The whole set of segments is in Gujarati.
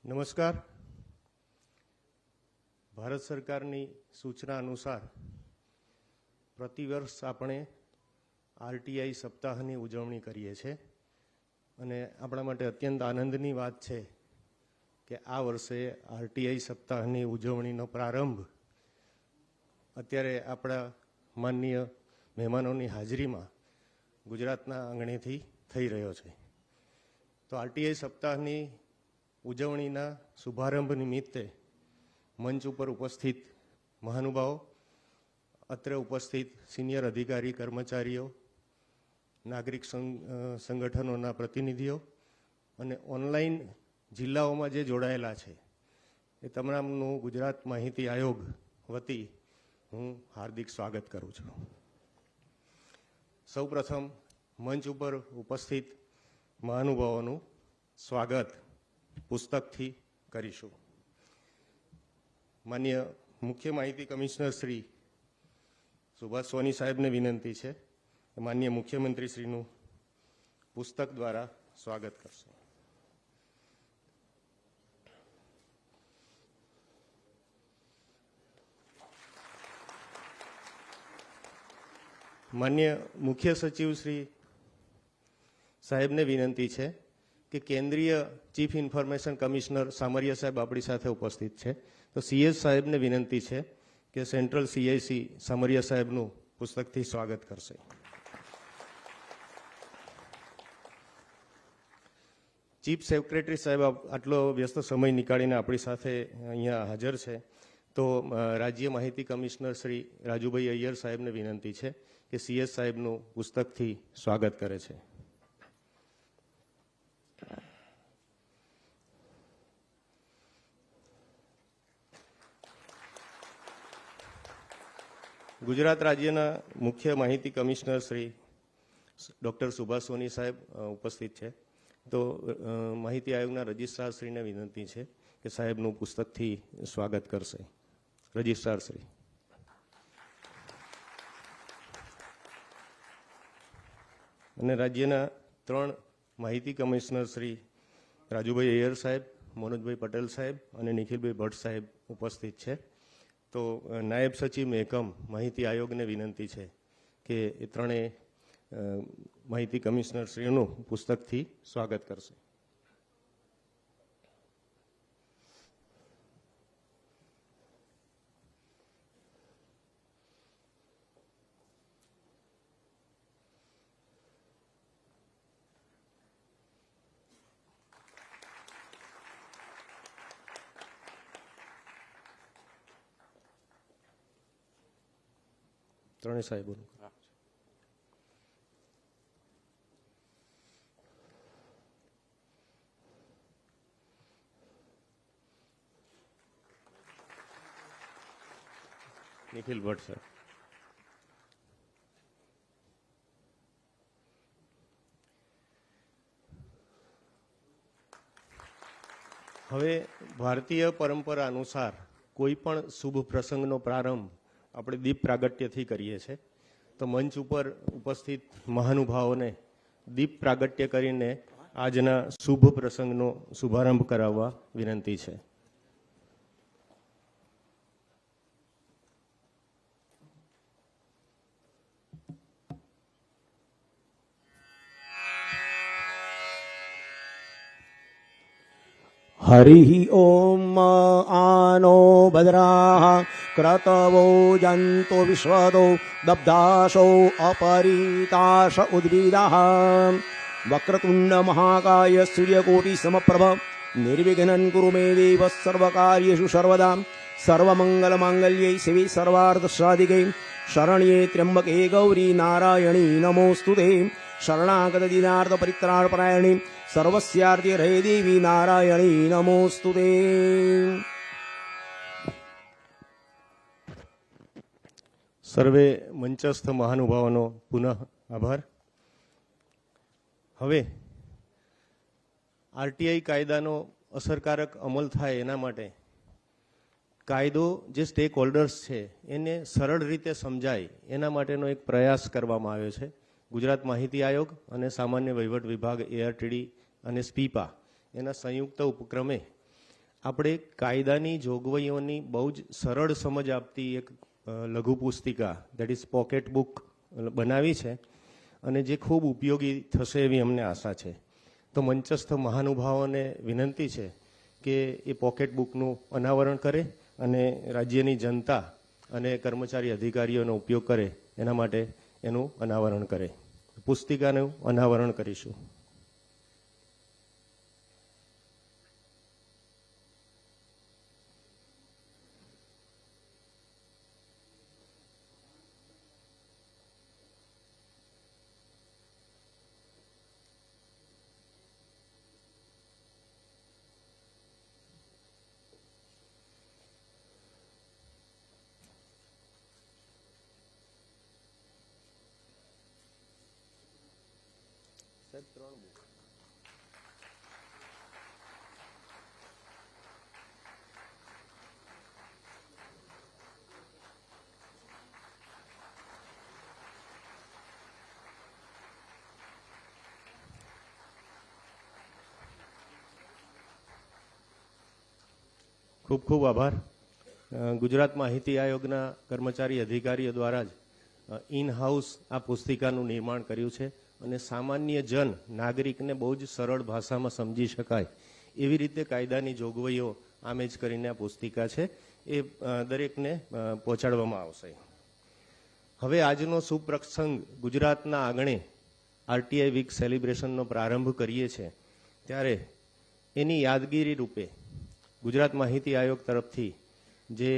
નમસ્કાર. ભારત સરકારની સૂચના અનુસાર પ્રતિવર્ષ આપણે આરટીઆઈ સપ્તાહની ઉજવણી કરીએ છીએ અને આપણા માટે અત્યંત આનંદની વાત છે કે આ વર્ષે આરટીઆઈ સપ્તાહની ઉજવણીનો પ્રારંભ અત્યારે આપણા માનનીય મહેમાનોની હાજરીમાં ગુજરાતના આંગણેથી થઈ રહ્યો છે. તો આરટીઆઈ સપ્તાહની ઉજવણીના શુભારંભ નિમિત્તે મંચ ઉપર ઉપસ્થિત મહાનુભાવો, અત્રે ઉપસ્થિત સિનિયર અધિકારી કર્મચારીઓ, નાગરિક સંગઠનોના પ્રતિનિધિઓ અને ઓનલાઈન જિલ્લાઓમાં જે જોડાયેલા છે એ તમામનું ગુજરાત માહિતી આયોગ વતી હું હાર્દિક સ્વાગત કરું છું. સૌપ્રથમ મંચ ઉપર ઉપસ્થિત મહાનુભાવોનું સ્વાગત પુસ્તકથી કરીશું. માન્ય મુખ્ય માહિતી કમિશનર શ્રી સુભાષ સોની સાહેબને વિનંતી છે કે માન્ય મુખ્યમંત્રી શ્રીનું પુસ્તક દ્વારા સ્વાગત કરશે. માન્ય મુખ્ય સચિવ શ્રી સાહેબને વિનંતી છે કે કેન્દ્રીય ચીફ ઇન્ફોર્મેશન કમિશનર સામરિયા સાહેબ આપણી સાથે ઉપસ્થિત છે, તો સીએસ સાહેબને વિનંતી છે કે સેન્ટ્રલ સીઆઈસી સામરિયા સાહેબનું પુસ્તકથી સ્વાગત કરશે. ચીફ સેક્રેટરી સાહેબ આટલો વ્યસ્ત સમય નીકાળીને આપણી સાથે અહીંયા હાજર છે, તો રાજ્ય માહિતી કમિશનર શ્રી રાજુભાઈ અય્યર સાહેબને વિનંતી છે કે સીએસ સાહેબનું પુસ્તકથી સ્વાગત કરે છે. ગુજરાત રાજ્યના મુખ્ય માહિતી કમિશનર શ્રી ડૉક્ટર સુભાષ સોની સાહેબ ઉપસ્થિત છે, તો માહિતી આયોગના રજિસ્ટ્રાર શ્રીને વિનંતી છે કે સાહેબનું પુસ્તકથી સ્વાગત કરશે. રજિસ્ટ્રાર શ્રી. અને રાજ્યના 3 માહિતી કમિશનર શ્રી રાજુભાઈ અય્યર સાહેબ, મનોજભાઈ પટેલ સાહેબ અને નિખિલભાઈ ભટ્ટ સાહેબ ઉપસ્થિત છે, તો નાયબ સચિવ મહેકમ માહિતી આયોગને વિનંતી છે કે એ 3 માહિતી કમિશનર શ્રીનું પુસ્તકથી સ્વાગત કરશે. ત્રણેય સાહેબોનું. નિખિલ ભટ્ટ સાહેબ. હવે ભારતીય પરંપરા અનુસાર કોઈ પણ શુભ પ્રસંગનો પ્રારંભ આપણે દીપ પ્રાગટ્યથી કરીએ છીએ, તો મંચ ઉપર ઉપસ્થિત મહાનુભાવોને દીપ પ્રાગટ્ય કરીને આજના શુભ પ્રસંગનો શુભારંભ કરાવવા વિનંતી છે. हरिः ओम आनो भद्राः क्रतवो जन्तो विश्वतो दब्धाशो अपरीताश उद्भिदाः वक्रतुण्ड महाकाय सूर्यकोटि समप्रभ निर्विघ्नं कुरु मे देव सर्वकार्येषु सर्वदा सर्वमङ्गलमाङ्गल्ये शिवे सर्वार्थसाधिके शरण्ये त्र्यम्बके गौरी नारायणी नमोऽस्तुते शरणागत दीनार्थ परित्राणपरायणे सर्वस्यार्थे हरे देवी नारायणी नमोस्तुते. સર્વે મંચસ્થ મહાનુભાવોનો પુનઃ આભાર. હવે આરટીઆઈ કાયદાનો અસરકારક અમલ થાય એના માટે કાયદો જે સ્ટેક હોલ્ડર્સ છે એને સરળ રીતે સમજાય એના માટેનો એક પ્રયાસ કરવામાં આવ્યો છે. ગુજરાત માહિતી આયોગ અને સામાન્ય વહીવટ વિભાગ, એઆરટીડી અને સ્પીપા એના સંયુક્ત ઉપક્રમે આપણે કાયદાની જોગવાઈઓની બહુ જ સરળ સમજ આપતી એક લઘુ પુસ્તિકા દેટ ઇઝ પોકેટ બુક બનાવી છે અને જે ખૂબ ઉપયોગી થશે એવી અમને આશા છે. તો મંચસ્થ મહાનુભાવોને વિનંતી છે કે એ પોકેટ બુકનું અનાવરણ કરે અને રાજ્યની જનતા અને કર્મચારી અધિકારીઓનો ઉપયોગ કરે એના માટે એનું અનાવરણ કરે. પુસ્તિકાનું અનાવરણ કરીશું. ખૂબ ખૂબ આભાર. ગુજરાત માહિતી આયોગના કર્મચારી અધિકારીઓ દ્વારા જ ઇન હાઉસ આ પુસ્તિકાનું નિર્માણ કર્યું છે અને સામાન્ય જન નાગરિકને બહુ જ સરળ ભાષામાં સમજી શકાય એવી રીતે કાયદાની જોગવાઈઓ આમેજ કરીને આ પુસ્તિકા છે એ દરેકને પહોંચાડવામાં આવશે. હવે આજનો સુપ્રસંગ ગુજરાતના આંગણે આરટીઆઈ વીક સેલિબ્રેશનનો પ્રારંભ કરીએ છીએ ત્યારે એની યાદગીરી રૂપે ગુજરાત માહિતી આયોગ તરફથી જે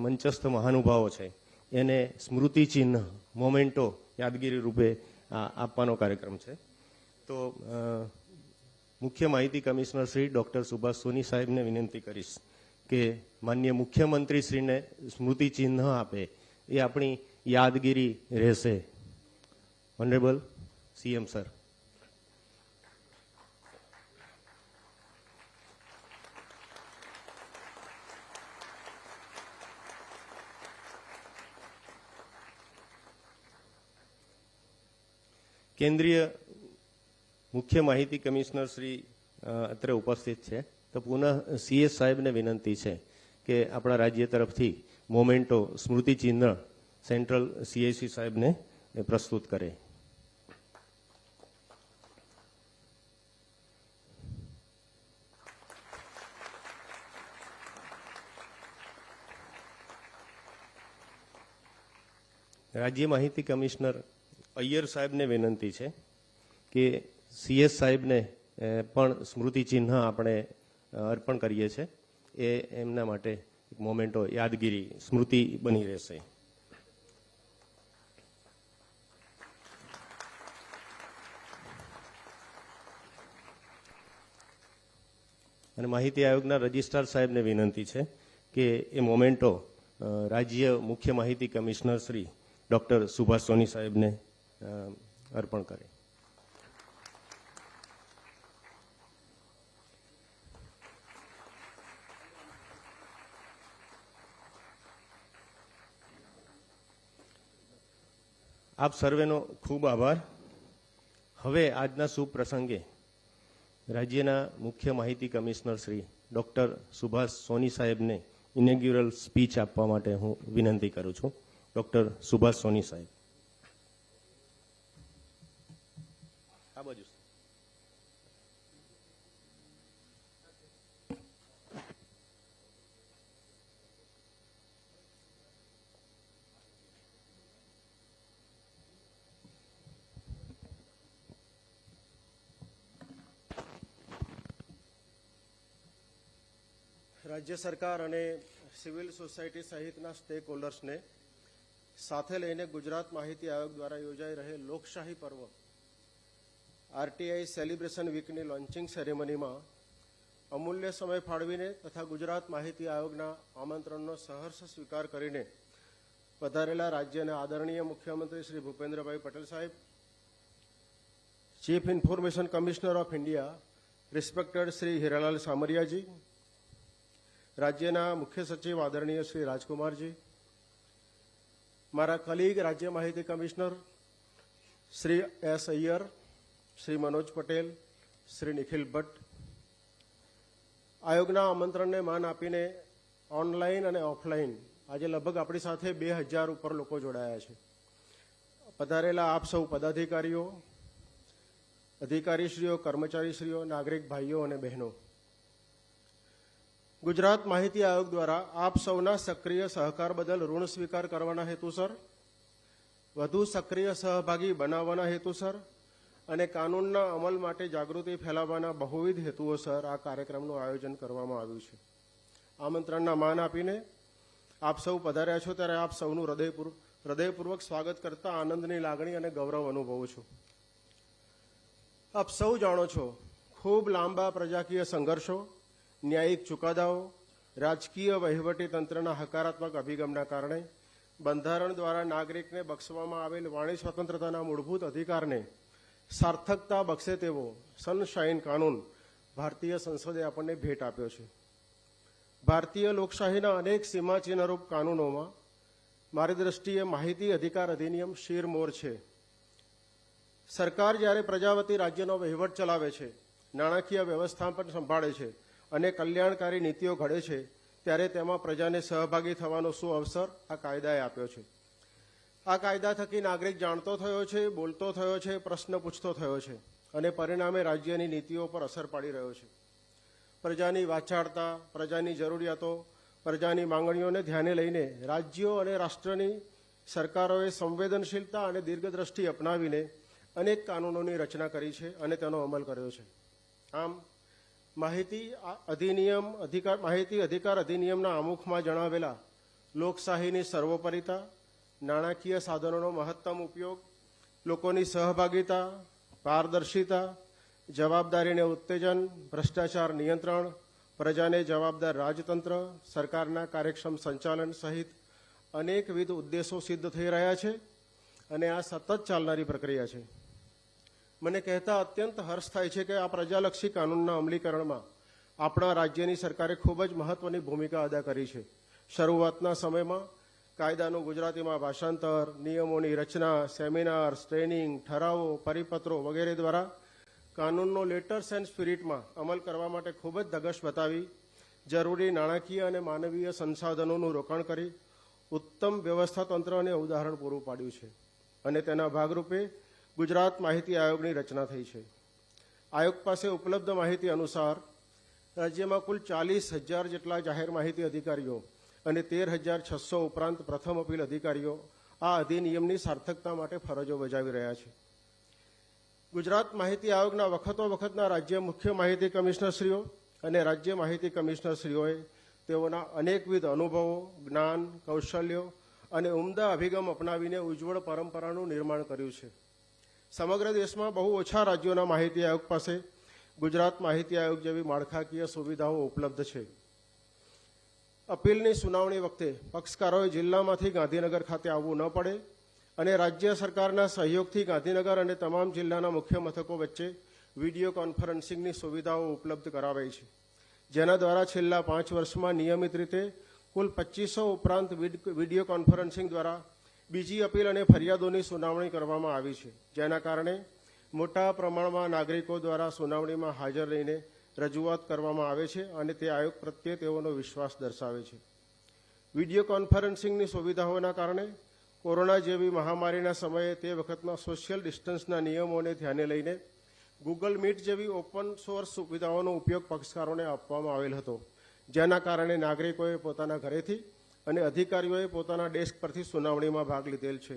મંચસ્થ મહાનુભાવો છે એને સ્મૃતિ ચિહ્ન મોમેન્ટો યાદગીરી રૂપે આપવાનો કાર્યક્રમ છે. તો મુખ્ય માહિતી કમિશનર શ્રી ડૉક્ટર સુભાષ સોની સાહેબને વિનંતી કરીશ કે માનનીય મુખ્યમંત્રીશ્રીને સ્મૃતિ ચિહ્ન આપે એ આપણી યાદગીરી રહેશે. Honourable CM sir. કેન્દ્રીય મુખ્ય માહિતી કમિશનર શ્રી અત્રે ઉપસ્થિત છે. તો પુનઃ સીએસ સાહેબને વિનંતી છે કે આપણા રાજ્ય તરફથી મોમેન્ટો સ્મૃતિ ચિહ્ન સેન્ટ્રલ સીએસી સાહેબને પ્રસ્તુત કરે. રાજ્ય માહિતી કમિશનર અય્યર સાહેબને વિનંતી છે કે સીએસ સાહેબને પણ સ્મૃતિ ચિહ્ન આપણે અર્પણ કરીએ છીએ એ એમના માટે એક મોમેન્ટો યાદગીરી સ્મૃતિ બની રહેશે. અને માહિતી આયોગના રજિસ્ટ્રાર સાહેબને વિનંતી છે કે એ મોમેન્ટો રાજ્ય મુખ્ય માહિતી કમિશનર શ્રી ડૉક્ટર સુભાષ સોની સાહેબને અર્પણ કરે. આપ સર્વેનો ખૂબ આભાર. હવે આજના શુભ પ્રસંગે રાજ્યના મુખ્ય માહિતી કમિશનર શ્રી ડૉક્ટર સુભાષ સોની સાહેબને ઇનેગ્યુરલ સ્પીચ આપવા માટે હું વિનંતી કરું છું. ડૉક્ટર સુભાષ સોની સાહેબ. આ બાજુ. રાજ્ય સરકાર અને સિવિલ સોસાયટી સહિતના સ્ટેક હોલ્ડર્સને સાથે લઈને ગુજરાત માહિતી આયોગ દ્વારા યોજાઈ રહેલ લોકશાહી પર્વ આરટીઆઈ સેલિબ્રેશન વીકની લોન્ચિંગ સેરેમનીમાં અમૂલ્ય સમય ફાળવીને તથા ગુજરાત માહિતી આયોગના આમંત્રણનો સહર્ષ સ્વીકાર કરીને પધારેલા રાજ્યના આદરણીય મુખ્યમંત્રી શ્રી ભૂપેન્દ્રભાઈ પટેલ સાહેબ, chief information commissioner of India respected Shri Hiralal Samariyaji, રાજ્યના મુખ્ય સચિવ આદરણીય શ્રી રાજકુમારજી, મારા કલીગ રાજ્ય માહિતી કમિશનર શ્રી એસ અય્યર, શ્રી મનોજ પટેલ, શ્રી નિખિલ ભટ્ટ, આયોગના આમંત્રણને માન આપીને ઓનલાઈન અને ઓફલાઈન આજે લગભગ આપણી સાથે 2000 ઉપર લોકો જોડાયા છે. પધારેલા આપ સૌ પદાધિકારીઓ, અધિકારીશ્રીઓ, કર્મચારીશ્રીઓ, નાગરિક ભાઈઓ અને બહેનો, ગુજરાત માહિતી આયોગ દ્વારા આપ સૌના સક્રિય સહકાર બદલ ઋણ સ્વીકાર કરવાના હેતુસર, વધુ સક્રિય સહભાગી બનાવવાના હેતુસર અને કાનૂનના અમલ માટે જાગૃતિ ફેલાવવાના બહુવિધ હેતુઓસર આ કાર્યક્રમનું આયોજન કરવામાં આવ્યું છે. આમંત્રણના માન આપીને આપ સૌ પધાર્યા છો ત્યારે આપ સૌનું હૃદયપૂર્વક સ્વાગત કરતા આનંદની લાગણી અને ગૌરવ અનુભવું છું. આપ સૌ જાણો છો, ખૂબ લાંબા પ્રજાકીય સંઘર્ષો, ન્યાયિક ચુકાદાઓ, રાજકીય વહીવટી તંત્રના હકારાત્મક અભિગમના કારણે બંધારણ દ્વારા નાગરિકને બક્ષવામાં આવેલ વાણી સ્વતંત્રતાના મૂળભૂત અધિકારને સાર્થકતા બક્ષે તેવો સનશાઇન કાનૂન ભારતીય સંસદે આપણને ભેટ આપ્યો છે. ભારતીય લોકશાહીના અનેક સીમાચિહ્નરૂપ કાનૂનોમાં મારી દ્રષ્ટિએ માહિતી અધિકાર અધિનિયમ શિરમોર છે. સરકાર જ્યારે પ્રજાવતી રાજ્યનો વહીવટ ચલાવે છે, નાણાકીય વ્યવસ્થાપન સંભાળે છે અને કલ્યાણકારી નીતિઓ ઘડે છે, ત્યારે તેમાં પ્રજાને સહભાગી થવાનો સુઅવસર આ કાયદાએ આપ્યો છે. આ કાયદા થકી નાગરિક જાણતો થયો છે, બોલતો થયો છે, પ્રશ્ન પૂછતો થયો છે અને પરિણામે રાજ્યની નીતિઓ પર અસર પાડી રહ્યો છે. પ્રજાની વાચાળતા, પ્રજાની જરૂરિયાતો, પ્રજાની માંગણીઓને ધ્યાને લઈને રાજ્યો અને રાષ્ટ્રની સરકારોએ સંવેદનશીલતા અને દીર્ઘદ્રષ્ટિ અપનાવીને અનેક કાનૂનોની રચના કરી છે અને તેનો અમલ કર્યો છે. આમ માહિતી અધિકાર અધિનિયમના આમુખમાં જણાવેલા લોકશાહીની સર્વોપરિતા, નાણાકીય સાધનોનો મહત્તમ ઉપયોગ, લોકોની સહભાગિતા, પારદર્શિતા, જવાબદારીને ઉત્તેજન, ભ્રષ્ટાચાર નિયંત્રણ, પ્રજાને જવાબદાર રાજતંત્ર, સરકારના કાર્યક્ષમ સંચાલન સહિત અનેકવિધ ઉદ્દેશો સિદ્ધ થઈ રહ્યા છે અને આ સતત ચાલનારી પ્રક્રિયા છે. મને કહેતા અત્યંત હર્ષ થાય છે કે આ પ્રજાલક્ષી કાનૂનના અમલીકરણમાં આપણા રાજ્યની સરકારે ખૂબ જ મહત્વની ભૂમિકા અદા કરી છે. શરૂઆતના સમયમાં કાયદાનું ગુજરાતીમાં ભાષાંતર, નિયમોની રચના, સેમિનાર્સ, ટ્રેનિંગ, ઠરાવો, પરિપત્રો વગેરે દ્વારા કાનૂનનો લેટર્સ એન્ડ સ્પિરિટમાં અમલ કરવા માટે ખૂબ જ ધગશ બતાવી જરૂરી નાણાકીય અને માનવીય સંસાધનોનું રોકાણ કરી ઉત્તમ વ્યવસ્થા તંત્રને ઉદાહરણ પૂરું પાડ્યું છે અને તેના ભાગરૂપે ગુજરાત માહિતી આયોગની રચના થઈ છે. આયોગ પાસે ઉપલબ્ધ માહિતી અનુસાર રાજ્યમાં કુલ 40,000 જેટલા જાહેર માહિતી અધિકારીઓ અને 13,600 ઉપરાંત પ્રથમ અપીલ અધિકારીઓ આ અધિનિયમની સાર્થકતા માટે ફરજો બજાવી રહ્યા છે. ગુજરાત માહિતી આયોગના વખતના રાજ્ય મુખ્ય માહિતી કમિશનરશ્રીઓ અને રાજ્ય માહિતી કમિશનરશ્રીઓએ તેઓના અનેકવિધ અનુભવો, જ્ઞાન, કૌશલ્યો અને ઉમદા અભિગમ અપનાવીને ઉજ્જવળ પરંપરાનું નિર્માણ કર્યું છે. સમગ્ર દેશમાં બહુ ઓછા રાજ્યોના માહિતી આયોગ પાસે ગુજરાત માહિતી આયોગ જેવી માળખાકીય સુવિધાઓ ઉપલબ્ધ છે. અપીલની સુનાવણી વખતે પક્ષકારોએ જિલ્લામાંથી ગાંધીનગર ખાતે આવવું ન પડે અને રાજ્ય સરકારના સહયોગથી ગાંધીનગર અને તમામ જિલ્લાના મુખ્ય મથકો વચ્ચે વિડીયો કોન્ફરન્સિંગની સુવિધાઓ ઉપલબ્ધ કરાવાઈ છે, જેના દ્વારા છેલ્લા 5 વર્ષમાં નિયમિત રીતે કુલ 2500 ઉપરાંત વિડીયો કોન્ફરન્સિંગ દ્વારા બીજી અપીલ અને ફરિયાદોની સુનાવણી કરવામાં આવી છે, જેના કારણે મોટા પ્રમાણમાં નાગરિકો દ્વારા સુનાવણીમાં હાજર રહીને રજૂઆત કરવામાં આવે છે અને તે આયોગ પ્રત્યે તેઓનો વિશ્વાસ દર્શાવે છે. વિડીયો કોન્ફરન્સિંગની સુવિધાઓના કારણે કોરોના જેવી મહામારીના સમયે તે વખતના સોશિયલ ડિસ્ટન્સના નિયમોને ધ્યાને લઈને ગૂગલ મીટ જેવી ઓપન સોર્સ સુવિધાઓનો ઉપયોગ પક્ષકારોને આપવામાં આવેલ હતો, જેના કારણે નાગરિકોએ પોતાના ઘરેથી અને અધિકારીઓએ પોતાના ડેસ્ક પરથી સુનાવણીમાં ભાગ લીધેલ છે.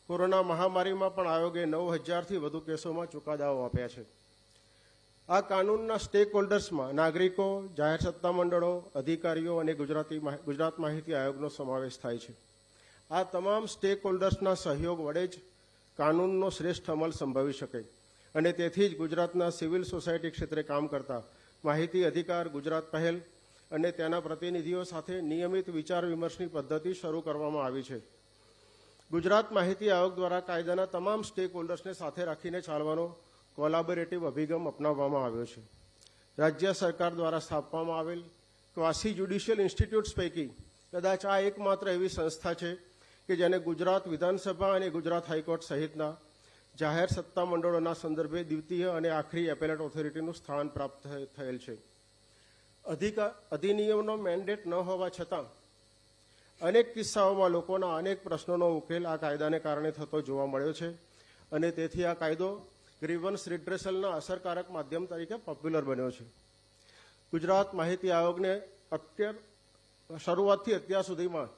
કોરોના મહામારીમાં પણ આયોગે 9,000થી વધુ કેસોમાં ચુકાદાઓ આપ્યા છે. આ કાનૂનના સ્ટેક હોલ્ડર્સમાં નાગરિકો, જાહેર સત્તા મંડળો, અધિકારીઓ અને ગુજરાત માહિતી આયોગનો સમાવેશ થાય છે. આ તમામ સ્ટેક હોલ્ડર્સના સહયોગ વડે જ કાનૂનનો શ્રેષ્ઠ અમલ સંભવી શકે અને તેથી જ ગુજરાતના સિવિલ સોસાયટી ક્ષેત્રે કામ કરતા માહિતી અધિકાર ગુજરાત પહેલ અને તેના પ્રતિનિધિઓ સાથે નિયમિત વિચાર વિમર્શની પદ્ધતિ શરૂ કરવામાં આવી છે. ગુજરાત માહિતી આયોગ દ્વારા કાયદાના તમામ સ્ટેક હોલ્ડર્સને સાથે રાખીને ચાલવાનો કોલાબોરેટિવ અભિગમ અપનાવવામાં આવ્યો છે. રાજ્ય સરકાર દ્વારા સ્થાપવામાં આવેલ ક્વાસી જ્યુડિશિયલ ઇન્સ્ટિટ્યૂટ્સ પૈકી કદાચ આ એકમાત્ર એવી સંસ્થા છે કે જેને ગુજરાત વિધાનસભા અને ગુજરાત હાઈકોર્ટ સહિતના જાહેર સત્તા મંડળોના સંદર્ભે દ્વિતીય અને આખરી એપેલેટ ઓથોરિટીનું સ્થાન પ્રાપ્ત થયેલ છે. અધિનિયમનો મેન્ડેટ ન હોવા છતાં અનેક કિસ્સાઓમાં લોકોના અનેક પ્રશ્નોનો ઉકેલ આ કાયદાને કારણે થતો જોવા મળ્યો છે અને તેથી આ કાયદો ગ્રીવન્સ રિડ્રેસલના અસરકારક માધ્યમ તરીકે પોપ્યુલર બન્યો છે. ગુજરાત માહિતી આયોગને શરૂઆતથી અત્યાર સુધીમાં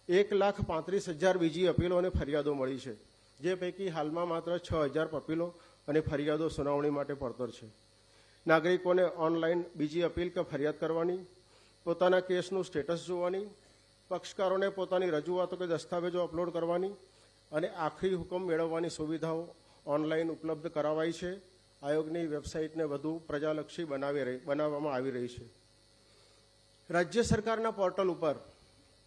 1,35,000 બીજી અપીલો અને ફરિયાદો મળી છે, જે પૈકી હાલમાં માત્ર 6,000 અપીલો અને ફરિયાદો સુનાવણી માટે પડતર છે. નાગરિકોને ઓનલાઈન બીજી અપીલ કે ફરિયાદ કરવાની, પોતાના કેસનું સ્ટેટસ જોવાની, પક્ષકારોને પોતાની રજૂઆતો કે દસ્તાવેજો અપલોડ કરવાની અને આખરી હુકમ મેળવવાની સુવિધાઓ ઓનલાઈન ઉપલબ્ધ કરાવાઈ છે. આયોગની વેબસાઇટને વધુ પ્રજાલક્ષી બનાવવામાં આવી રહી છે. રાજ્ય સરકારના પોર્ટલ ઉપર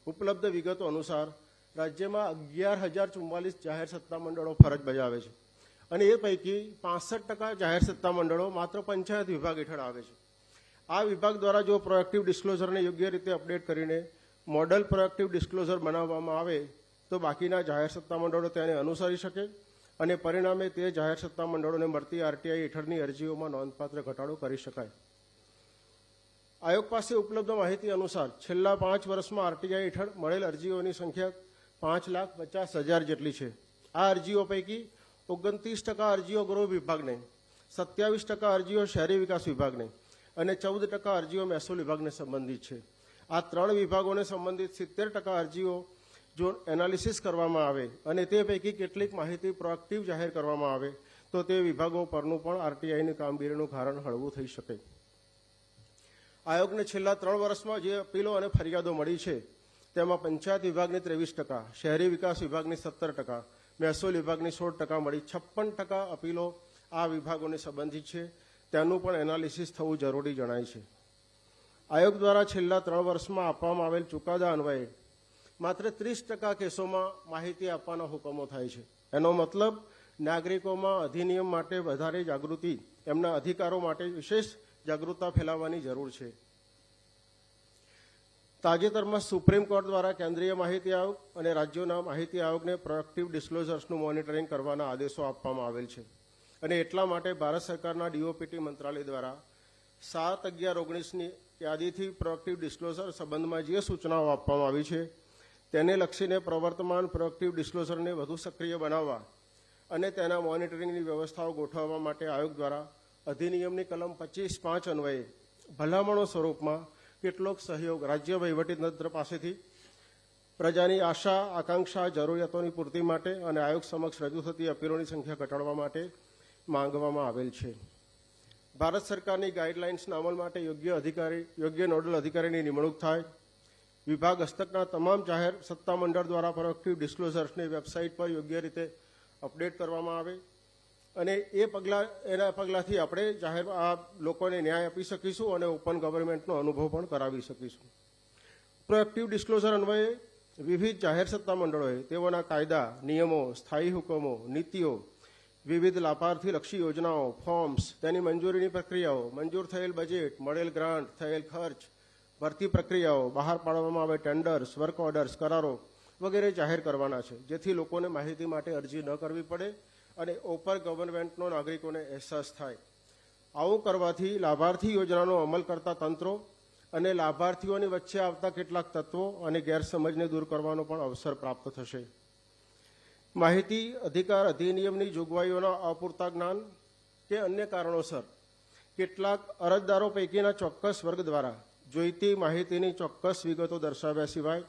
ઉપલબ્ધ વિગતો અનુસાર રાજ્યમાં 11,044 જાહેર સત્તા મંડળો ફરજ બજાવે છે અને એ પૈકી 65% જાહેર સત્તા મંડળો માત્ર પંચાયત વિભાગ હેઠળ આવે છે. આ વિભાગ દ્વારા જો પ્રોએક્ટિવ ડિસ્ક્લોઝરને યોગ્ય રીતે અપડેટ કરીને મોડલ પ્રોએક્ટિવ ડિસ્ક્લોઝર બનાવવામાં આવે તો બાકીના જાહેર સત્તા મંડળો તેને અનુસરી શકે અને પરિણામે તે જાહેર સત્તા મંડળોને મળતી આરટીઆઈ હેઠળની અરજીઓમાં નોંધપાત્ર ઘટાડો કરી શકાય. આયોગ પાસે ઉપલબ્ધ માહિતી અનુસાર છેલ્લા 5 વર્ષમાં આરટીઆઈ હેઠળ મળેલ અરજીઓની સંખ્યા 5,50,000 જેટલી છે. આ અરજીઓ પૈકી 29% અરજીઓ ગૃહ વિભાગને, 27% અરજીઓ શહેરી વિકાસ વિભાગને અને 14% અરજીઓ મહેસૂલ વિભાગને સંબંધિત છે. આ 3 વિભાગોને સંબંધિત 70% અરજીઓ જો એનાલિસિસ કરવામાં આવે અને તે પૈકી કેટલીક માહિતી પ્રોએક્ટિવ જાહેર કરવામાં આવે તો તે વિભાગો પરનું પણ આરટીઆઈની કામગીરીનું કારણ હળવું થઈ શકે. આયોગને છેલ્લા 3 વર્ષમાં જે અપીલો અને ફરિયાદો મળી છે તેમાં પંચાયત વિભાગની 23%, શહેરી વિકાસ વિભાગની 17%, મહેસૂલ વિભાગની 16% મળી 56% અપીલો આ વિભાગોને સંબંધિત છે. તેનું પણ એનાલિસિસ થવું જરૂરી જણાય છે. આયોગ દ્વારા છેલ્લા 3 વર્ષમાં આપવામાં આવેલ ચુકાદા અન્વયે માત્ર 30% કેસોમાં માહિતી આપવાના હુકમો થાય છે. એનો મતલબ નાગરિકોમાં અધિનિયમ માટે વધારે જાગૃતિ, એમના અધિકારો માટે વિશેષ જાગૃતતા ફેલાવવાની જરૂર છે. તાજેતરમાં સુપ્રીમ કોર્ટ દ્વારા કેન્દ્રીય માહિતી આયોગ અને રાજ્યોના માહિતી આયોગને પ્રોએક્ટિવ ડિસ્ક્લોઝર્સનું મોનિટરિંગ કરવાના આદેશો આપવામાં આવેલ છે અને એટલા માટે ભારત સરકારના ડીઓપીટી મંત્રાલય દ્વારા 7/11/19ની યાદીથી પ્રોએક્ટિવ ડિસ્ક્લોઝર સંબંધમાં જે સૂચનાઓ આપવામાં આવી છે તેને લક્ષીને પ્રવર્તમાન પ્રોએક્ટિવ ડિસ્ક્લોઝરને વધુ સક્રિય બનાવવા અને તેના મોનિટરિંગની વ્યવસ્થાઓ ગોઠવવા માટે આયોગ દ્વારા અધિનિયમની કલમ 25(5) અન્વયે ભલામણો સ્વરૂપમાં કેટલોક સહયોગ રાજ્ય વહીવટીતંત્ર પાસેથી પ્રજાની આશા, આકાંક્ષા, જરૂરિયાતોની પૂર્તિ માટે અને આયોગ સમક્ષ રજૂ થતી અપીલોની સંખ્યા ઘટાડવા માટે માંગવામાં આવેલ છે. ભારત સરકારની ગાઈડલાઇન્સના અમલ માટે યોગ્ય નોડલ અધિકારીની નિમણૂક થાય, વિભાગ હસ્તકના તમામ જાહેર સત્તા મંડળ દ્વારા પ્રોએક્ટિવ ડિસ્ક્લોઝર્સની વેબસાઇટ પર યોગ્ય રીતે અપડેટ કરવામાં આવે અને એના પગલાંથી આપણે જાહેર આ લોકોને ન્યાય આપી શકીશું અને ઓપન ગવર્નમેન્ટનો અનુભવ પણ કરાવી શકીશું. પ્રોએક્ટિવ ડિસ્ક્લોઝર અન્વયે વિવિધ જાહેર સત્તા મંડળોએ તેઓના કાયદા, નિયમો, સ્થાયી હુકમો, નીતિઓ, વિવિધ લાભાર્થીલક્ષી યોજનાઓ, ફોર્મ્સ, તેની મંજૂરીની પ્રક્રિયાઓ, મંજૂર થયેલ બજેટ, મળેલ ગ્રાન્ટ, થયેલ ખર્ચ, ભરતી પ્રક્રિયાઓ, બહાર પાડવામાં આવે ટેન્ડર્સ, વર્ક ઓર્ડર્સ, કરારો વગેરે જાહેર કરવાના છે, જેથી લોકોને માહિતી માટે અરજી ન કરવી પડે અને ઓપન ગવર્નમેન્ટનો નાગરિકોને અહેસાસ થાય. આવું કરવાથી લાભાર્થી યોજનાનો અમલ કરતા તંત્રો અને લાભાર્થીઓની વચ્ચે આવતા કેટલાક તત્વો અને ગેરસમજને દૂર કરવાનો પણ અવસર પ્રાપ્ત થશે. માહિતી અધિકાર અધિનિયમની જોગવાઈઓના અપૂરતા જ્ઞાન કે અન્ય કારણોસર કેટલાક અરજદારો પૈકીના ચોક્કસ વર્ગ દ્વારા જોઈતી માહિતીની ચોક્કસ વિગતો દર્શાવ્યા સિવાય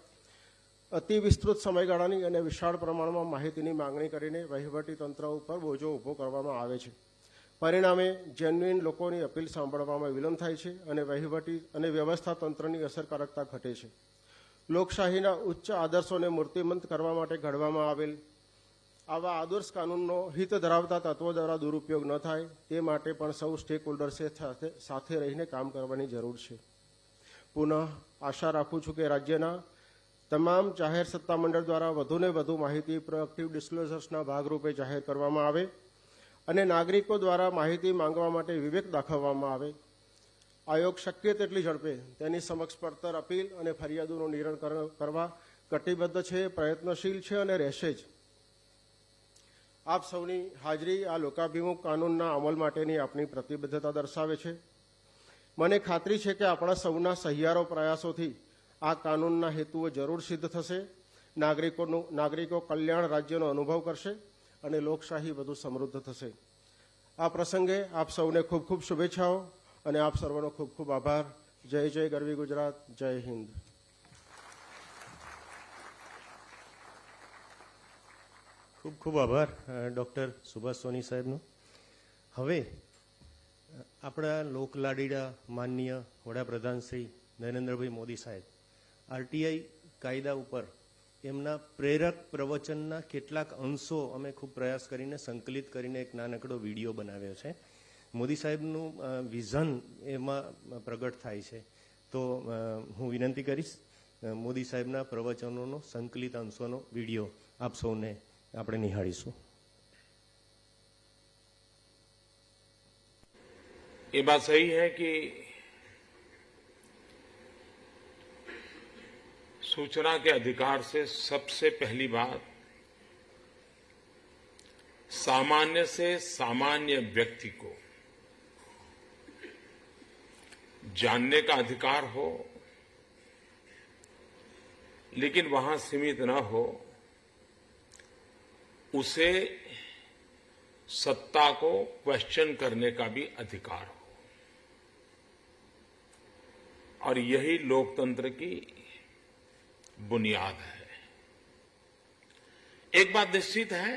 અતિ વિસ્તૃત સમયગાળાની અને વિશાળ પ્રમાણમાં માહિતીની માંગણી કરીને વહીવટી તંત્ર ઉપર બોજો ઊભો કરવામાં આવે છે. પરિણામે જેન્યુઇન લોકોની અપીલ સાંભળવામાં વિલંબ થાય છે અને વહીવટી અને વ્યવસ્થા તંત્રની અસરકારકતા ઘટે છે. લોકશાહીના ઉચ્ચ આદર્શોને મૂર્તિમંત કરવા માટે ઘડવામાં આવેલ આવા આદર્શ કાનૂનનો હિત ધરાવતા તત્વો દ્વારા દુરુપયોગ ન થાય તે માટે પણ સૌ સ્ટેક હોલ્ડર્સે સાથે રહીને કામ કરવાની જરૂર છે. પુનઃ આશા રાખું છું કે રાજ્યના તમામ જાહેર સત્તા મંડળ દ્વારા વધુને વધુ માહિતી પ્રોએક્ટિવ ડિસ્ક્લોઝર્સના ભાગરૂપે જાહેર કરવામાં આવે અને નાગરિકો દ્વારા માહિતી માંગવા માટે વિવેક દાખવવામાં આવે. આયોગ શક્ય તેટલી ઝડપે તેની સમક્ષ પડતર અપીલ અને ફરિયાદોનું નિરાકરણ કરવા કટિબદ્ધ છે, પ્રયત્નશીલ છે અને રહેશે જ. આપ સૌની હાજરી આ લોકાભિમુખ કાનૂનના અમલ માટેની આપની પ્રતિબદ્ધતા દર્શાવે છે. મને ખાતરી છે કે આપણા સૌના સહિયારો પ્રયાસોથી આ કાનૂનના હેતુઓ જરૂર સિદ્ધ થશે, નાગરિકો કલ્યાણ રાજ્યનો અનુભવ કરશે અને લોકશાહી વધુ સમૃદ્ધ થશે. આ પ્રસંગે આપ સૌને ખૂબ ખૂબ શુભેચ્છાઓ અને આપ સર્વનો ખૂબ ખૂબ આભાર. જય જય ગરવી ગુજરાત, જય હિન્દ. ખૂબ ખૂબ આભાર ડૉક્ટર સુભાષ સોની સાહેબનો. હવે આપણા લોકલાડીલા માનનીય વડાપ્રધાન શ્રી નરેન્દ્રભાઈ મોદી સાહેબ આરટીઆઈ કાયદા ઉપર એમના પ્રેરક પ્રવચનના કેટલાક અંશો અમે ખૂબ પ્રયાસ કરીને સંકલિત કરીને એક નાનકડો વિડીયો બનાવ્યો છે. મોદી સાહેબનું વિઝન એમાં પ્રગટ થાય છે. તો હું વિનંતી કરીશ મોદી સાહેબના પ્રવચનોનો સંકલિત અંશોનો વિડીયો આપ સૌને આપણે નિહાળીશું. ये बात सही है कि सूचना के अधिकार से सबसे पहली बात सामान्य से सामान्य व्यक्ति को जानने का अधिकार हो, लेकिन वहां सीमित न हो, उसे सत्ता को क्वेश्चन करने का भी अधिकार हो. और यही लोकतंत्र की बुनियाद है. एक बात निश्चित है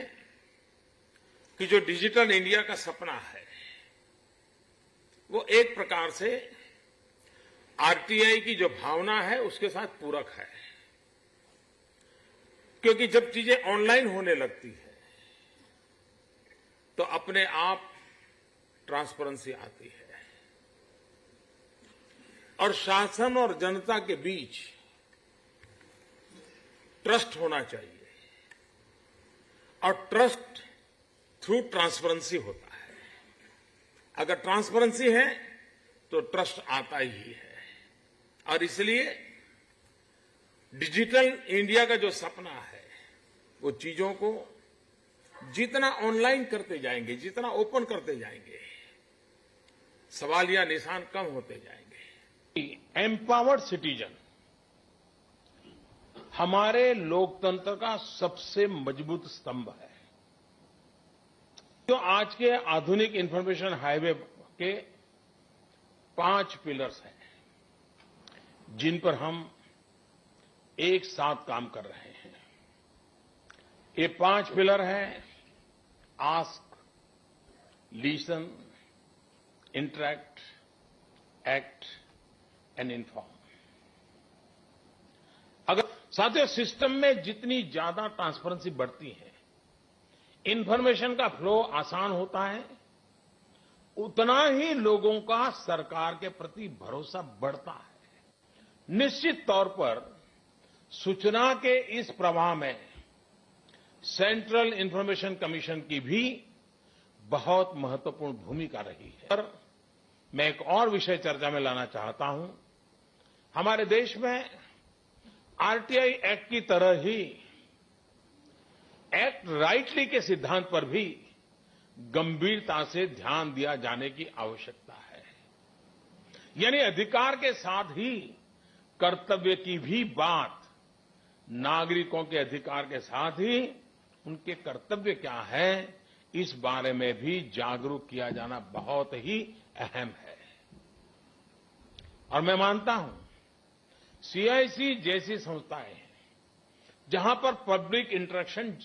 कि जो डिजिटल इंडिया का सपना है वो एक प्रकार से आरटीआई की जो भावना है उसके साथ पूरक है. क्योंकि जब चीजें ऑनलाइन होने लगती है तो अपने आप ट्रांसपेरेंसी आती है और शासन और जनता के बीच ट्रस्ट होना चाहिए और ट्रस्ट थ्रू ट्रांसपेरेंसी होता है. अगर ट्रांसपेरेंसी है तो ट्रस्ट आता ही है. और इसलिए डिजिटल इंडिया का जो सपना है वो चीजों को जितना ऑनलाइन करते जाएंगे, जितना ओपन करते जाएंगे, सवालिया निशान कम होते जाएंगे. एम्पावर्ड सिटीजन हमारे लोकतंत्र का सबसे मजबूत स्तंभ है. जो आज के आधुनिक इंफॉर्मेशन हाईवे के 5 पिलर्स हैं जिन पर हम एक साथ काम कर रहे हैं. ये 5 पिलर हैं: ask, listen, interact, act and inform. अगर साथियों सिस्टम में जितनी ज्यादा ट्रांसपेरेंसी बढ़ती है, इंफॉर्मेशन का फ्लो आसान होता है, उतना ही लोगों का सरकार के प्रति भरोसा बढ़ता है. निश्चित तौर पर सूचना के इस प्रवाह में सेंट्रल इंफॉर्मेशन कमीशन की भी बहुत महत्वपूर्ण भूमिका रही है. पर मैं एक और विषय चर्चा में लाना चाहता हूं. हमारे देश में आरटीआई एक्ट की तरह ही एक्ट राइटली के सिद्धांत पर भी गंभीरता से ध्यान दिया जाने की आवश्यकता है. यानी अधिकार के साथ ही कर्तव्य की भी बात, नागरिकों के अधिकार के साथ ही उनके कर्तव्य क्या है, इस बारे में भी जागरूक किया जाना बहुत ही अहम है. और मैं मानता हूं सीआईसी जैसी संस्थाएं हैं जहां पर पब्लिक इंटरेक्शन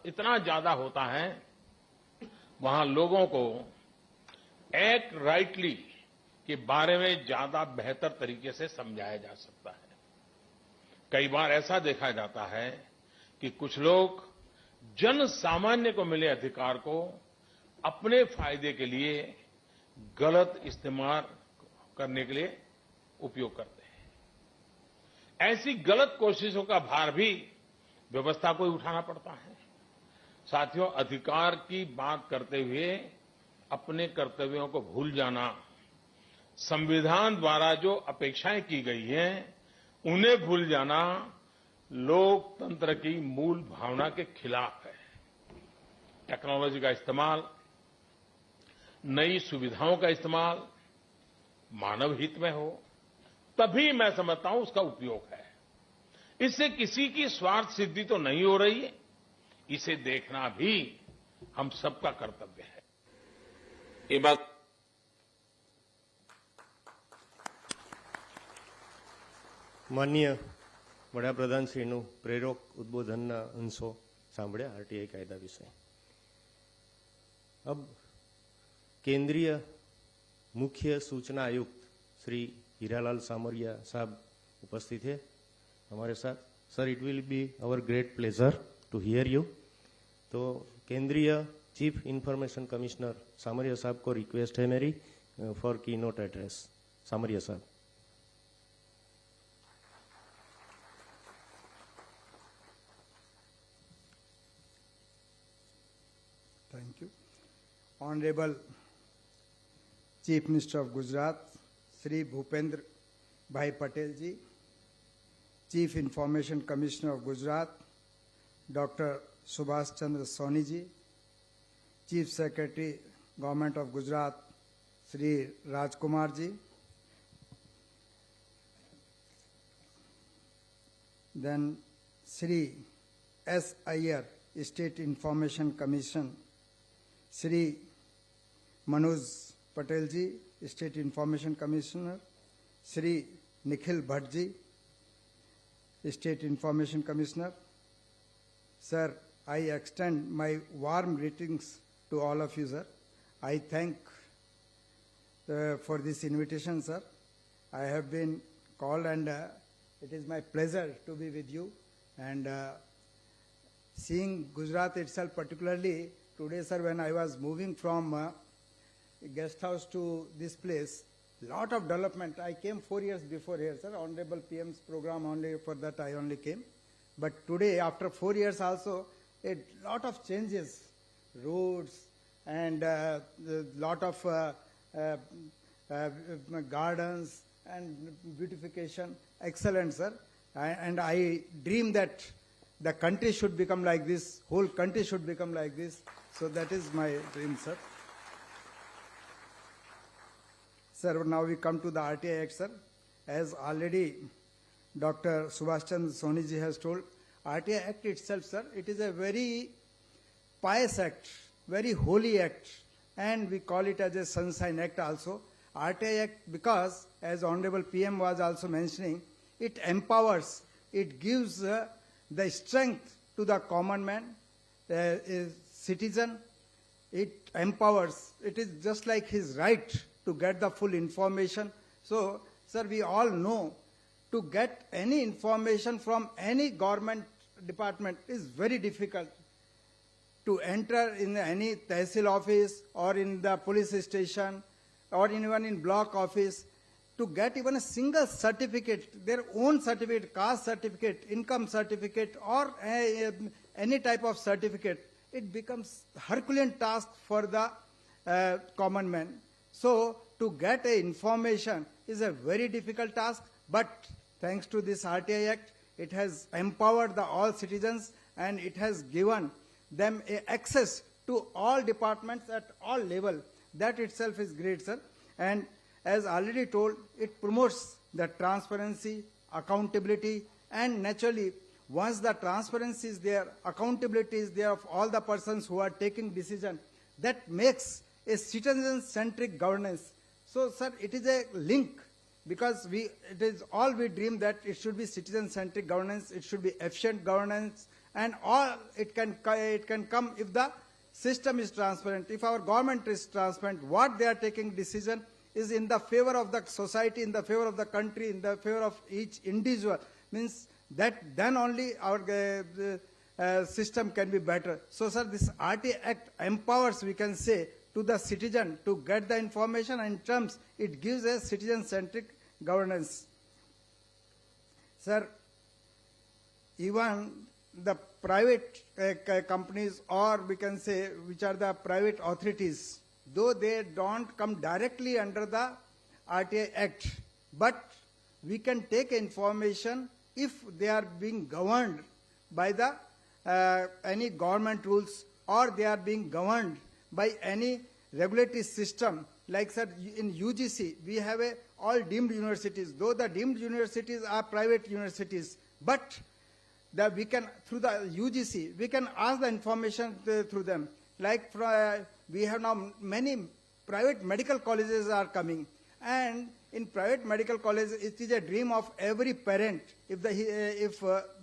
इतना ज्यादा होता है, वहां लोगों को एक्ट राइटली के बारे में ज्यादा बेहतर तरीके से समझाया जा सकता है. कई बार ऐसा देखा जाता है कि कुछ लोग जन सामान्य को मिले अधिकार को अपने फायदे के लिए गलत इस्तेमाल करने के लिए उपयोग करते हैं. ऐसी गलत कोशिशों का भार भी व्यवस्था को ही उठाना पड़ता है. साथियों, अधिकार की बात करते हुए अपने कर्तव्यों को भूल जाना, संविधान द्वारा जो अपेक्षाएं की गई हैं उन्हें भूल जाना लोकतंत्र की मूल भावना के खिलाफ है. टेक्नोलॉजी का इस्तेमाल, नई सुविधाओं का इस्तेमाल मानव हित में हो, तभी मैं समझता हूं उसका उपयोग है। इससे किसी की स्वार्थ सिद्धि तो नहीं हो रही है, इसे देखना भी हम सबका कर्तव्य है। ये बात માનનીય વડાપ્રધાનશ્રીનું પ્રેરક ઉદ્બોધનના અંશો સાંભળ્યા આરટીઆઈ કાયદા વિશે। अब केंद्रीय मुख्य सूचना आयुक्त श्री हीरालाल सामरिया साहब उपस्थित है हमारे साथ। Sir, it will be our great pleasure to hear you. तो केंद्रीय चीफ इंफॉर्मेशन कमिश्नर सामरिया साहब को रिक्वेस्ट है मेरी फॉर की नोट एड्रेस। सामरिया साहब। Thank you. Honorable Chief Minister of Gujarat, Shri Bhupendra Bhai Patel ji, Chief Information Commissioner of Gujarat, Dr. Subhash Chandra Soni ji, Chief Secretary, Government of Gujarat, Shri Rajkumar ji, then Shri S. Iyer, State Information Commission, Shri Manoj Patel ji, State Information Commissioner, Shri Nikhil Bhatt ji, State Information Commissioner. Sir, I extend my warm greetings to all of you, sir. I thank for this invitation, sir. I have been called and it is my pleasure to be with you. And seeing Gujarat itself, particularly today, sir, when I was moving from guest house to this place, lot of development. I came 4 years before here, sir. Honorable PM's program, only for that I only came. But today, after 4 years also, a lot of changes, roads and a lot of gardens and beautification. Excellent, sir. And I dream that the country should become like this, whole country should become like this. So that is my dream, sir. Sir, now we come to the RTI Act, sir. As already Dr. Subhash Chandra Soni ji has told, RTI Act itself, sir, it is a very pious act, very holy act, and we call it as a Sunshine Act also. RTI Act, because as Honorable PM was also mentioning, it empowers, it gives the strength to the common man, citizen. It empowers. It is just like his right to get the full information. So, sir, we all know to get any information from any government department is very difficult. To enter in any tehsil office or in the police station or even in block office, to get even a single certificate, their own certificate, caste certificate, income certificate, or any type of certificate, it becomes Herculean task for the common man. So, to get a information is a very difficult task, but thanks to this RTI Act, it has empowered the all citizens and it has given them access to all departments at all level. That itself is great, sir. And as already told, it promotes the transparency, accountability, and naturally, once the transparency is there, accountability is there of all the persons who are taking decision, that makes a citizen-centric governance. So, sir, it is a link, because it is all we dream that it should be citizen-centric governance, it should be efficient governance, and all it can come if the system is transparent, if our government is transparent, what they are taking decision is in the favor of the society, in the favor of the country, in the favor of each individual, means that then only our system can be better. So, sir, this RTI Act empowers, we can say, to the citizen to get the information, and in terms, it gives a citizen-centric governance. Sir, even the private companies, or we can say, which are the private authorities, though they don't come directly under the RTI Act, but we can take information if they are being governed by the any government rules, or they are being governed by any regulatory system. like sir, in UGC, we have all deemed universities, though the deemed universities are private universities, but we can, through the UGC, we can ask the information through them. Like we have now many private medical colleges are coming, and in private medical colleges, it is a dream of every parent if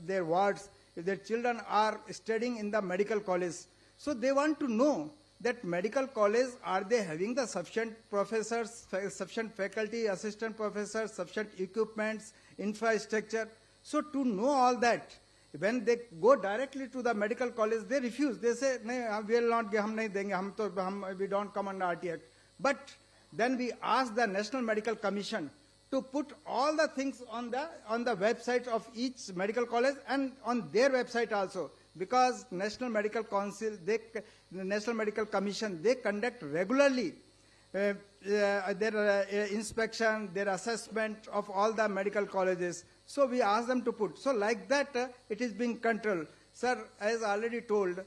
their wards, if their children are studying in the medical college. So they want to know that medical college, are they having the sufficient professors, sufficient faculty, assistant professors, sufficient equipments, infrastructure. So to know all that, when they go directly to the medical college, they refuse. They say, "No, we will not. हम नहीं देंगे. We don't come under RT Act." But then we ask the National Medical Commission to put all the things on the website of each medical college and on their website also, because National Medical Council, the National Medical Commission, they conduct regularly their inspection, their assessment of all the medical colleges. So we ask them to put. So like that, it is being controlled. Sir, as already told,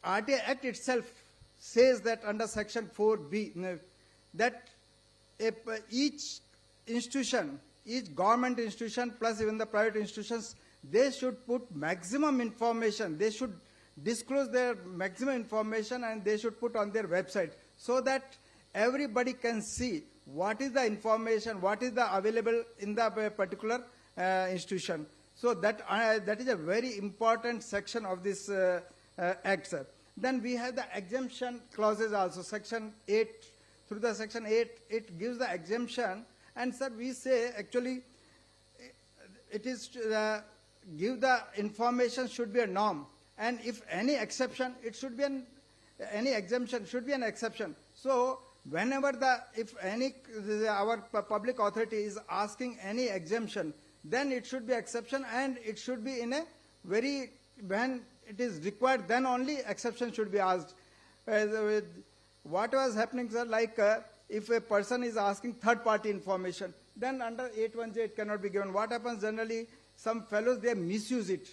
RTA Act itself says that under Section 4B, that each institution, each government institution plus even the private institutions, they should put maximum information. They should disclose their maximum information and they should put on their website so that everybody can see what is the information, what is the available in the particular institution. So that is a very important section of this Act, sir. Then we have the exemption clauses also. Section 8, through the Section 8, it gives the exemption. And sir, we say actually it is give the information should be a norm. And if any exception, it should be any exemption should be an exception. So whenever our public authority is asking any exemption, then it should be exception, and it should be in a very, when it is required, then only exception should be asked. What was happening, sir, like if a person is asking third-party information, then under 8.1J it cannot be given. What happens generally, some fellows, they misuse it,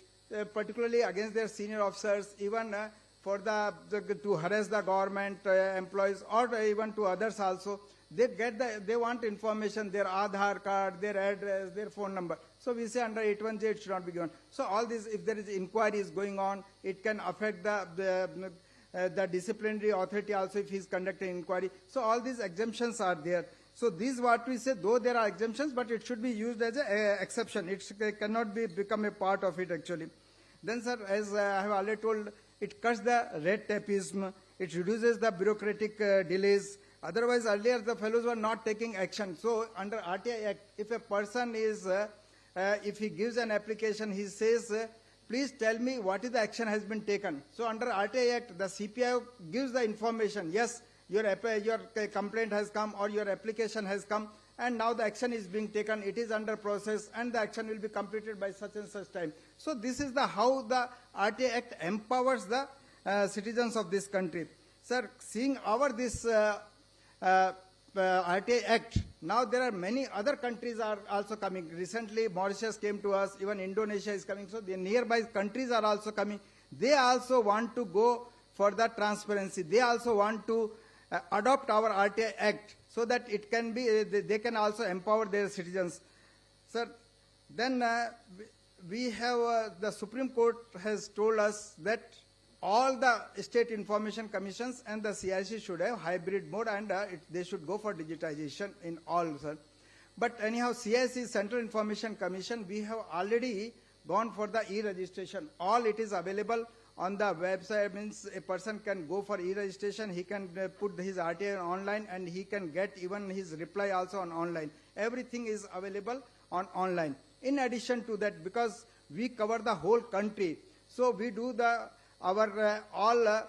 particularly against their senior officers, even for to harass the government employees, or even to others also. They want information, their Aadhaar card, their address, their phone number. So we say under 8.1J it should not be given. So all this, if there is inquiries going on, it can affect the disciplinary authority also if he is conducting inquiry. So all these exemptions are there. So these what we say, though there are exemptions, but it should be used as an exception. It cannot become a part of it actually. Then sir, as I have already told, it cuts the red tapeism, it reduces the bureaucratic delays. Otherwise, earlier the fellows were not taking action. So under RTA Act, if a person is, if he gives an application, he says, please tell me what is the action has been taken. So under RTA Act, the CPIO gives the information. Yes, your complaint has come or your application has come, and now the action is being taken. It is under process, and the action will be completed by such and such time. So this is how the RTA Act empowers the citizens of this country. Sir, seeing this RTA Act, now there are many other countries are also coming. Recently, Mauritius came to us, even Indonesia is coming. So the nearby countries are also coming. They also want to go for the transparency. They also want to adopt our RTA Act so that it can be, they can also empower their citizens. Sir, then we have, the Supreme Court has told us that all the state information commissions and the CIC should have hybrid mode, and they should go for digitization in all, sir. But anyhow, CIC, Central Information Commission, we have already gone for the e-registration. All it is available on the website, means a person can go for e-registration, he can put his RTA online, and he can get even his reply also on online. Everything is available on online. In addition to that, because we cover the whole country, so we do our all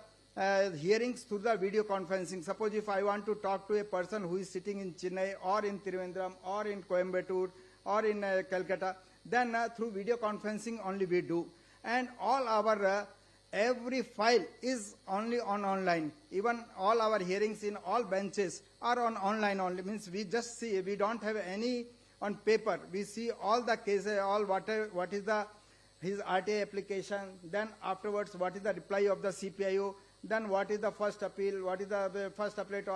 hearings through the video conferencing. Suppose if I want to talk to a person who is sitting in Chennai or in Trivandrum or in Coimbatore or in Calcutta, then through video conferencing only we do. And all our every file is only on online. Even all our hearings in all benches are on online only. Means we just see, we don't have any on paper. We see all the cases, all what is his RTA application, then afterwards what is the reply of the CPIO, then what is the first appeal, what is the first appellate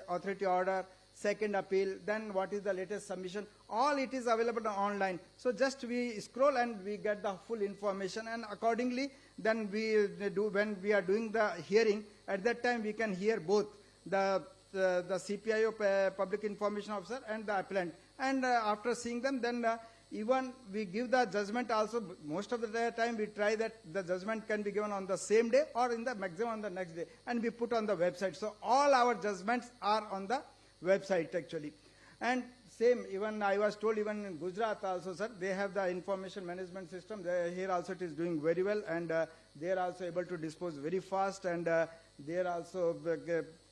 authority order, second appeal, then what is the latest submission, all it is available online. So just we scroll and we get the full information, and accordingly then we do, when we are doing the hearing, at that time we can hear both the CPIO public information officer and the appellant, and after seeing them, then even we give the judgment also. Most of the time we try that the judgment can be given on the same day or in the maximum on the next day, and we put on the website. So all our judgments are on the website actually. And same, even I was told, even in Gujarat also, sir, they have the information management system. Here also it is doing very well, and they are also able to dispose very fast, and there also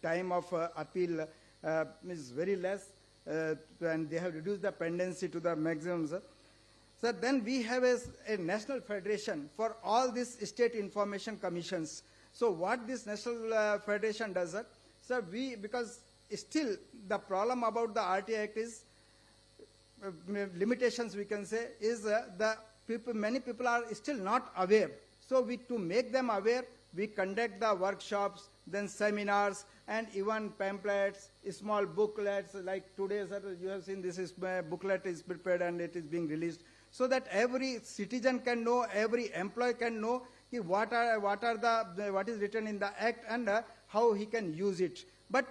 time of appeal is very less, and they have reduced the pendency to the maximum, sir. So then we have a national federation for all these state information commissions. So what this national federation does, sir? Sir, because still the problem about the RTI Act is limitations, we can say, is many people are still not aware. So to make them aware, we conduct the workshops, then seminars, and even pamphlets, small booklets, like today, sir, you have seen this booklet is prepared and it is being released, so that every citizen can know, every employee can know what is written in the act and how he can use it. But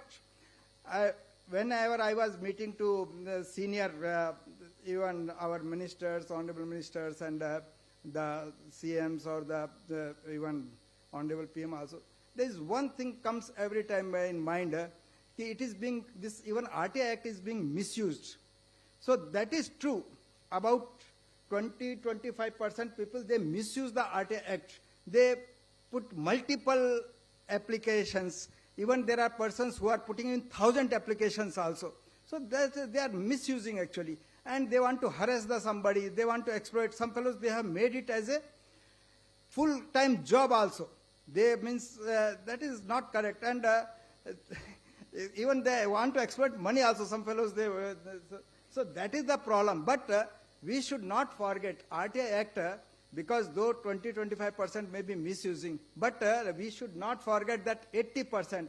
whenever I was meeting to senior, even our ministers, honorable ministers, and the CMs or the even honorable PM also, there is one thing comes every time in mind. It is being, this even RTI Act is being misused. So that is true. About 20-25% people, they misuse the RTI Act. They put multiple applications. Even there are persons who are putting in 1,000 applications also. So they are misusing actually. And they want to harass somebody. They want to exploit. Some fellows, they have made it as a full-time job also. They means that is not correct. And even they want to exploit money also. Some fellows, so that is the problem. But we should not forget RTI Act, because though 20-25% may be misusing, but we should not forget that 80%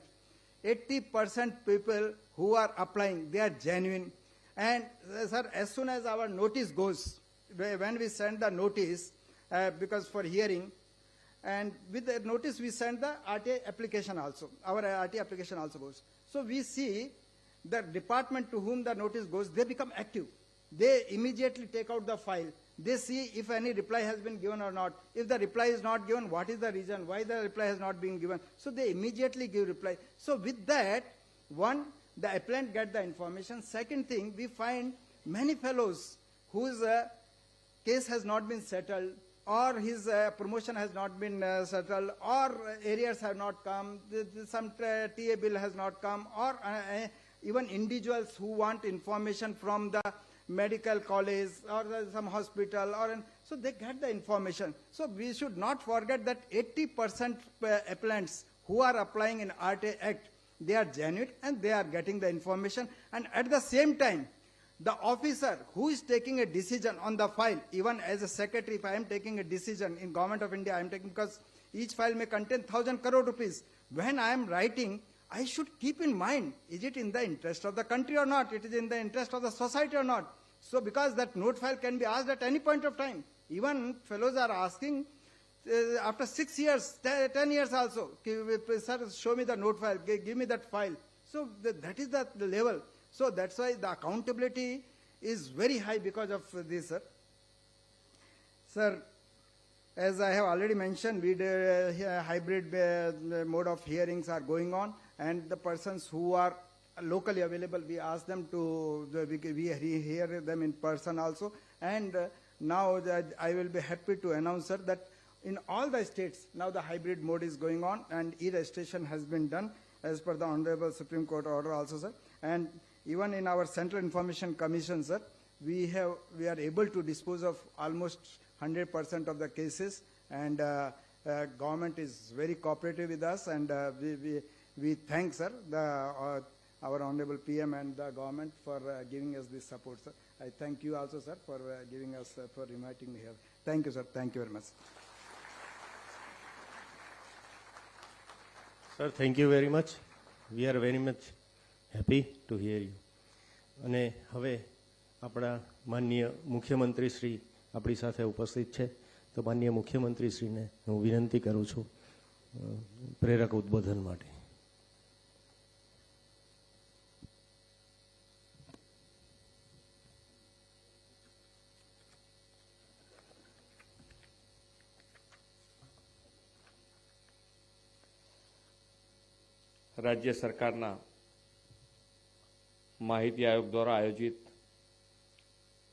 people who are applying, they are genuine. And sir, as soon as our notice goes, when we send the notice, because for hearing, and with the notice we send the RTI application also, our RTI application also goes. So we see the department to whom the notice goes, they become active. They immediately take out the file. They see if any reply has been given or not. If the reply is not given, what is the reason, why the reply has not been given. So they immediately give reply. So with that, one, the appellant get the information. Second thing, we find many fellows whose case has not been settled, or his promotion has not been settled, or arrears have not come, some TA bill has not come, or even individuals who want information from the medical college or some hospital, so they get the information. So we should not forget that 80% appellants who are applying in RTI Act, they are genuine and they are getting the information. And at the same time, the officer who is taking a decision on the file, even as a secretary, if I am taking a decision in Government of India, I am taking, because each file may contain 1,000 crore rupees. When I am writing, I should keep in mind, is it in the interest of the country or not? It is in the interest of the society or not? So because that note file can be asked at any point of time. Even fellows are asking after 6 years, 10 years also, sir, show me the note file, give me that file. So that is the level. So that's why the accountability is very high because of this, sir. Sir, as I have already mentioned, hybrid mode of hearings are going on, and the persons who are locally available, we ask them to, we hear them in person also. And now I will be happy to announce, sir, that in all the states, now the hybrid mode is going on, and e-registration has been done as per the Honorable Supreme Court order also, sir. And even in our Central Information Commission, sir, we are able to dispose of almost 100% of the cases, and government is very cooperative with us, and we thank, sir, our Honorable PM and the government for giving us this support, sir. I thank you also, sir, for giving us, for inviting me here. Thank you, sir. Thank you very much. Sir thank you very much. We are very much happy to here you. અને હવે આપણા માનનીય મુખ્યમંત્રી શ્રી આપણી સાથે ઉપસ્થિત છે, તો માનનીય મુખ્યમંત્રી શ્રીને હું વિનંતી કરું છું પ્રેરક ઉદ્બોધન માટે. રાજ્ય સરકારના માહિતી આયોગ દ્વારા આયોજિત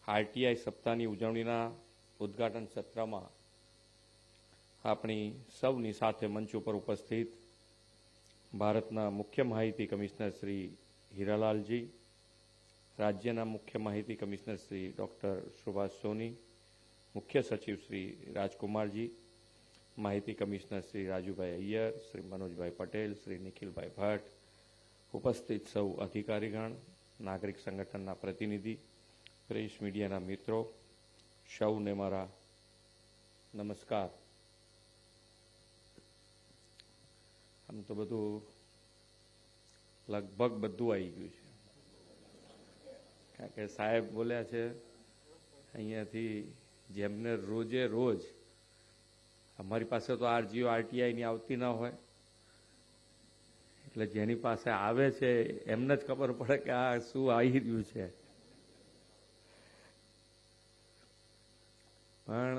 આરટીઆઈ સપ્તાહની ઉજવણીના ઉદ્ઘાટન સત્રમાં આપણી સૌની સાથે મંચ ઉપર ઉપસ્થિત ભારતના મુખ્ય માહિતી કમિશનર શ્રી હીરાલાલજી, રાજ્યના મુખ્ય માહિતી કમિશનર શ્રી ડૉક્ટર સુભાષ સોની, મુખ્ય સચિવ શ્રી રાજકુમારજી, માહિતી કમિશનર શ્રી રાજુભાઈ અય્યર, શ્રી મનોજભાઈ પટેલ, શ્રી નિખિલભાઈ ભટ્ટ, ઉપસ્થિત સૌ અધિકારીગણ, નાગરિક સંગઠનના પ્રતિનિધિ, પ્રેસ મીડિયાના મિત્રો, સૌને મારા નમસ્કાર. આમ તો બધું લગભગ બધું આવી ગયું છે, કારણ કે સાહેબ બોલ્યા છે અહીંયાથી જેમને રોજે રોજ, અમારી પાસે તો આરજીઓ આરટીઆઈની આવતી ના હોય, એટલે જેની પાસે આવે છે એમને જ ખબર પડે કે આ શું આવી રહ્યું છે. પણ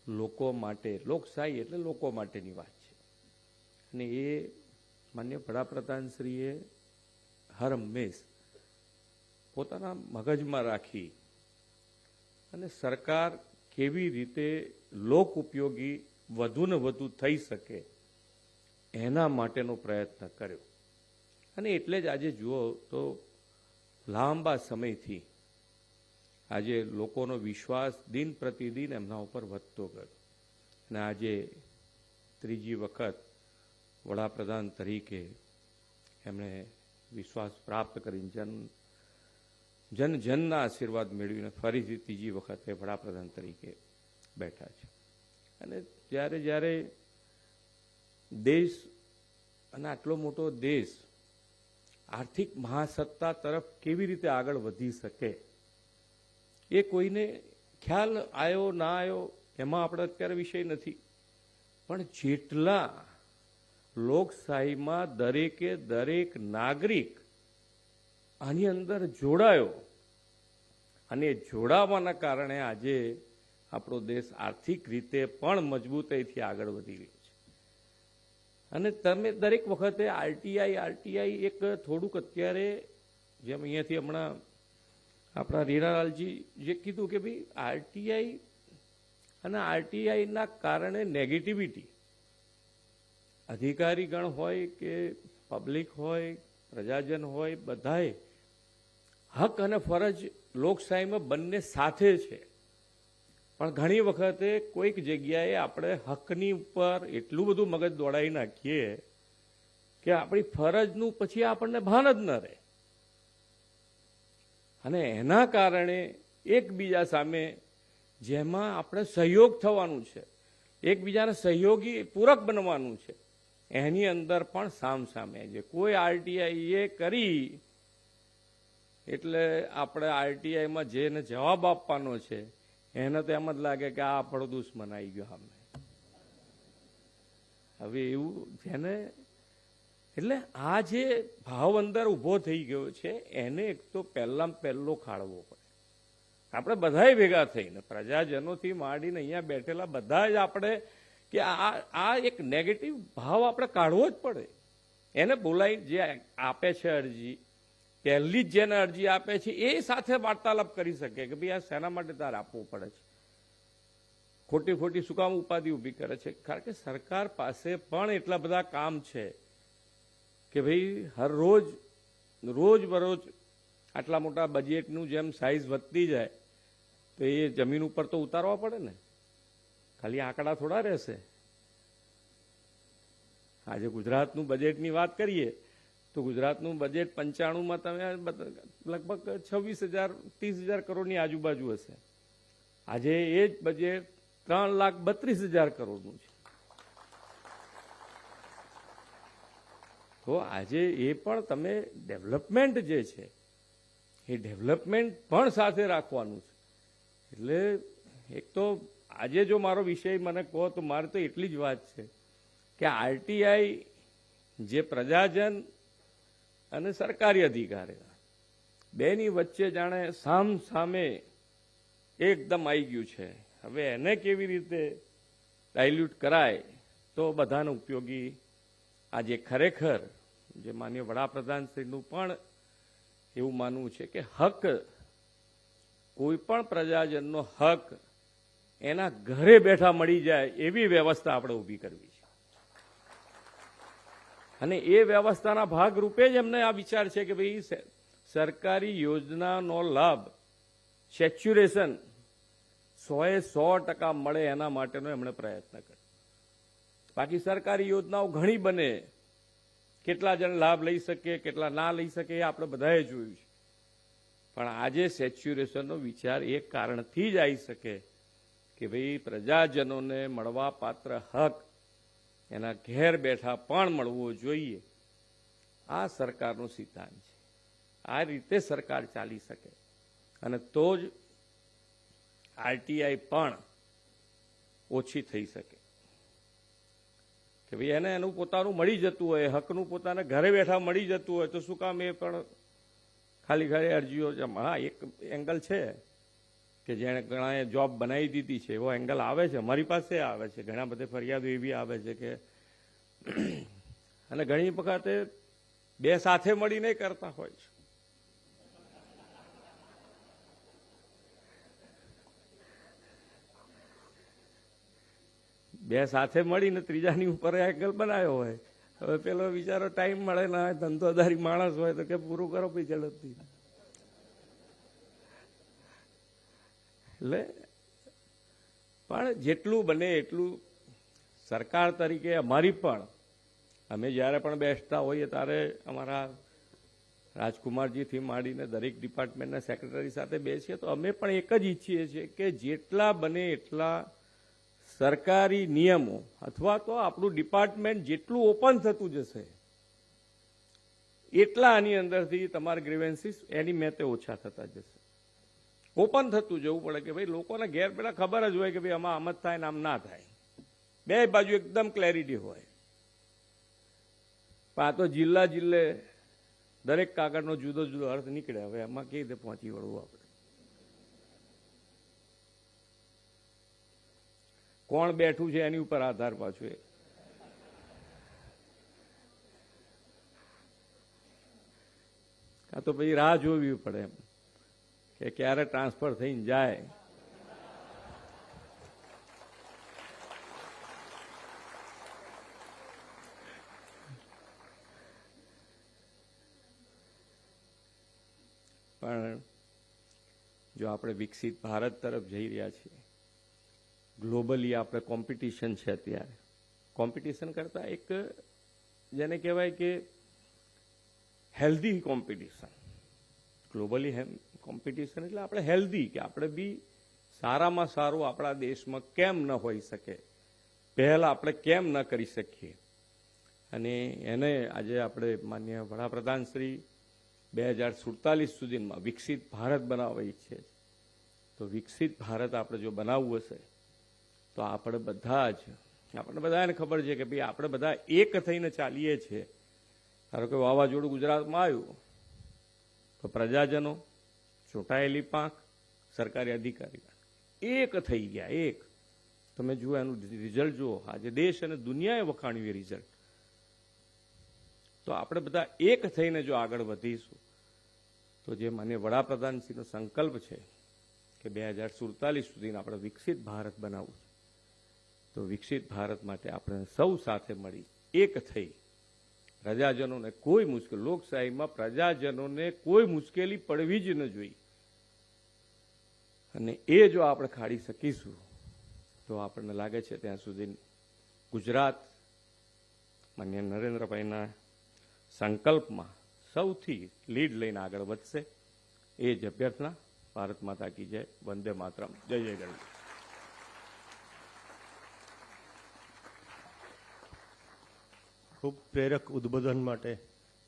લોકો માટે, લોકશાહી એટલે લોકો માટેની વાત છે, અને એ માન્ય વડાપ્રધાનશ્રીએ હર હંમેશ પોતાના મગજમાં રાખી અને સરકાર કેવી રીતે લોક ઉપયોગી વધુ ને વધુ થઈ શકે એના માટેનો પ્રયત્ન કર્યો. અને એટલે જ આજે જુઓ તો લાંબા સમયથી આજે લોકોનો વિશ્વાસ દિન પ્રતિદિન એમના ઉપર વધતો ગયો, અને આજે ત્રીજી વખત વડાપ્રધાન તરીકે એમણે વિશ્વાસ પ્રાપ્ત કરીને જનના આશીર્વાદ મેળવીને ફરીથી ત્રીજી વખતે વડાપ્રધાન તરીકે બેઠા છે. અને જ્યારે દેશ, અને આટલો મોટો દેશ આર્થિક મહાસત્તા તરફ કેવી રીતે આગળ વધી શકે એ કોઈને ખ્યાલ આવ્યો ના આવ્યો એમાં આપણે અત્યારે વિષય નથી, પણ જેટલા લોકશાહીમાં દરેકે દરેક નાગરિક આની અંદર જોડાયો, અને જોડાવાના કારણે આજે આપણો દેશ આર્થિક રીતે પણ મજબૂતાઈથી આગળ વધી રહ્યો છે. અને તમે દરેક વખતે આરટીઆઈ એક થોડુંક અત્યારે જેમ અહીંયાથી હમણાં આપણા રીરાલાલજી જે કીધું કે ભાઈ આરટીઆઈ અને આરટીઆઈના કારણે નેગેટિવિટી અધિકારીગણ હોય કે પબ્લિક હોય, પ્રજાજન હોય, બધાએ હક અને ફરજ લોકશાહીમાં બંને સાથે છે, પણ ઘણી વખતે કોઈક જગ્યાએ આપણે હકની ઉપર એટલું બધું મગજ દોડાવી નાખીએ કે આપણી ફરજનું પછી આપણને ભાન જ ન રહે, અને એના કારણે એકબીજા સામે જેમાં આપણે સહયોગ થવાનું છે, એકબીજાને સહયોગી પૂરક બનવાનું છે, એની અંદર પણ સામસામે છે. કોઈ આરટીઆઈ એ કરી એટલે આપણે આરટીઆઈમાં જેને જવાબ આપવાનો છે એને તો એમ જ લાગે કે આ આપણો દુશ્મન આવી ગયો સામે. હવે એવું જેને એટલે આ જે ભાવ અંદર ઊભો થઈ ગયો છે એને એક તો પહેલો ખાળવો પડે. આપણે બધાએ ભેગા થઈને પ્રજાજનોથી માંડીને અહીંયા બેઠેલા બધા જ આપણે કે આ એક નેગેટિવ ભાવ આપણે કાઢવો જ પડે. એને બોલાવી જે આપે છે અરજી, પહેલી જ જેને અરજી આપે છે એ સાથે વાર્તાલાપ કરી શકે કે ભાઈ આ શેના માટે તારે આપવું પડે છે, ખોટી શું કામ ઉપાધિ ઊભી કરે છે. કારણ કે સરકાર પાસે પણ એટલા બધા કામ છે કે ભાઈ હર રોજ બરોજ આટલા મોટા બજેટનું જેમ સાઇઝ વધતી જાય તો એ જમીન ઉપર તો ઉતારવા પડે ને, ખાલી આંકડા થોડા રહેશે. આજે ગુજરાતનું બજેટની વાત કરીએ તો ગુજરાતનું બજેટ 95માં તમે લગભગ 26,000-30,000 કરોડની આજુબાજુ હશે. આજે એ જ બજેટ 3,32,000 કરોડનું છે. તો આજે એ પણ તમે ડેવલપમેન્ટ જે છે એ ડેવલપમેન્ટ પણ સાથે રાખવાનું છે. એટલે એક તો આજે જો મારો વિષય મને કહો તો મારે તો એટલી જ વાત છે કે આરટીઆઈ જે પ્રજાજન અને સરકારી અધિકારી બેની વચ્ચે જાણે સામ સામે એકદમ આવી ગયું છે. હવે એને કેવી રીતે ડાયલ્યુટ કરાય તો બધાને ઉપયોગી આજે ખરેખર જે માનનીય વડાપ્રધાનશ્રીનું પણ એવું માનવું છે કે હક, કોઈ પણ પ્રજાજનનો હક એના ઘરે બેઠા મળી જાય એવી વ્યવસ્થા આપણે ઊભી કરવી છે. અને એ વ્યવસ્થાના ભાગરૂપે જ એમને આ વિચાર છે કે ભાઈ સરકારી યોજનાનો લાભ સેચ્યુરેશન 100% મળે એના માટેનો એમણે પ્રયત્ન કર્યો. બાકી સરકારી યોજનાઓ ઘણી બને, કેટલા જણ લાભ લઈ શકે કેટલા ના લઈ શકે એ આપણે બધાએ જોયું છે. પણ આજે સેચ્યુરેશનનો વિચાર એ કારણથી જ આવી શકે કે ભાઈ પ્રજાજનોને મળવા પાત્ર હક એના ઘેર બેઠા પણ મળવો જોઈએ. આ સરકારનો સિદ્ધાંત છે. આ રીતે સરકાર ચાલી શકે અને તો જ આરટીઆઈ પણ ઓછી થઈ શકે કે ભાઈ એને એનું પોતાનું મળી જતું હોય, હકનું પોતાને ઘરે બેઠા મળી જતું હોય તો શું કામ એ પણ ખાલી ઘરે અરજીઓ. હા, એક એંગલ છે કે જેણે ઘણાએ જોબ બનાવી દીધી છે એવો એંગલ આવે છે, અમારી પાસે આવે છે, ઘણા બધે ફરિયાદો એવી આવે છે કે અને ઘણી વખતે બે સાથે મળીને કરતા હોય છે. બે સાથે મળીને ત્રીજાની ઉપર એંગલ બનાવ્યો હોય. હવે પેલો બિચારો ટાઈમ મળે ના હોય, ધંધોદારી માણસ હોય તો કે પૂરું કરો પૈસા નથી. એટલે પણ જેટલું બને એટલું સરકાર તરીકે અમારી પણ, અમે જ્યારે પણ બેસતા હોઈએ ત્યારે અમારા રાજકુમારજીથી માંડીને દરેક ડિપાર્ટમેન્ટના સેક્રેટરી સાથે બેસીએ તો અમે પણ એક જ ઈચ્છીએ છીએ કે જેટલા બને એટલા સરકારી નિયમો અથવા તો આપણું ડિપાર્ટમેન્ટ જેટલું ઓપન થતું જશે એટલા આની અંદરથી તમારા ગ્રીવેન્સીસ એની મેતે ઓછા થતા જશે. ઓપન થતું જવું પડે કે ભાઈ લોકોને ઘેર બેઠા ખબર જ હોય કે ભાઈ આમાં આમ જ થાય ને આમ ના થાય, બે બાજુ એકદમ ક્લેરિટી હોય. પણ આ તો જિલ્લે દરેક કાગળનો જુદો જુદો અર્થ નીકળે. હવે એમાં કેવી રીતે પહોંચી વળવું આપણે? કોણ બેઠું છે એની ઉપર આધાર પાછું. આ તો પછી રાહ જોવી પડે એમ કે ક્યારે ટ્રાન્સફર થઈને જાય. પણ જો આપણે વિકસિત ભારત તરફ જઈ રહ્યા છીએ, ગ્લોબલી આપણે કોમ્પિટિશન છે, અત્યારે કોમ્પિટિશન કરતા એક જેને કહેવાય કે હેલ્ધી કોમ્પિટિશન. ગ્લોબલી કોમ્પિટિશન એટલે આપણે હેલ્ધી, કે આપણે બી સારામાં સારું આપણા દેશમાં કેમ ન હોઈ શકે, પહેલા આપણે કેમ ન કરી શકીએ. અને એને આજે આપણે માનનીય વડાપ્રધાન શ્રી 2047 સુધીમાં વિકસિત ભારત બનાવવા ઈચ્છે છે. તો વિકસિત ભારત આપણે જો બનાવવું હશે તો આપણે બધા જ, આપણને બધાને ખબર છે કે ભાઈ આપણે બધા એક થઈને ચાલીએ છીએ. ધારો કે વાવાઝોડું ગુજરાતમાં આવ્યું તો પ્રજાજનો, ચૂંટાયેલી પાંખ, સરકારી અધિકારી એક થઈ ગયા. એક તમે જુઓ એનું રિઝલ્ટ જુઓ, આજે દેશ અને દુનિયાએ વખાણ્યું એ રિઝલ્ટ. તો આપણે બધા એક થઈને જો આગળ વધીશું તો જે માનનીય વડાપ્રધાનશ્રીનો સંકલ્પ છે કે 2047 સુધી આપણે વિકસિત ભારત બનાવવું છે, તો વિકસિત ભારત માટે આપણે સૌ સાથે મળી એક થઈ પ્રજાજનોને કોઈ મુશ્કેલી, લોકશાહીમાં પ્રજાજનોને કોઈ મુશ્કેલી પડવી જ ન જોઈએ. અને એ જો આપણે કાઢી શકીશું તો આપણને લાગે છે ત્યાં સુધી ગુજરાત માનનીય નરેન્દ્રભાઈના સંકલ્પમાં સૌથી લીડ લઈને આગળ વધશે. એ જ અભ્યર્થના. ભારત માતા કી જય. વંદે માતરમ. જય જય ગણેશ. ખૂબ પ્રેરક ઉદ્બોધન માટે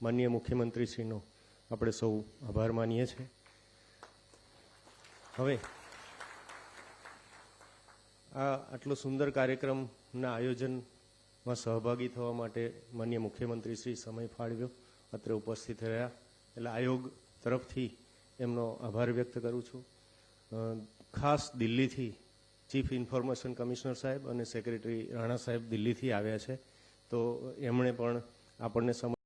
માનનીય મુખ્યમંત્રીશ્રીનો આપણે સૌ આભાર માનીએ છીએ. હવે આટલો સુંદર કાર્યક્રમના આયોજનમાં સહભાગી થવા માટે માનનીય મુખ્યમંત્રીશ્રી સમય ફાળવ્યો, અત્રે ઉપસ્થિત રહ્યા, એટલે આયોગ તરફથી એમનો આભાર વ્યક્ત કરું છું. ખાસ દિલ્હીથી ચીફ ઇન્ફોર્મેશન કમિશનર સાહેબ અને સેક્રેટરી રાણા સાહેબ દિલ્હીથી આવ્યા છે, તો એમણે પણ આપણને સમય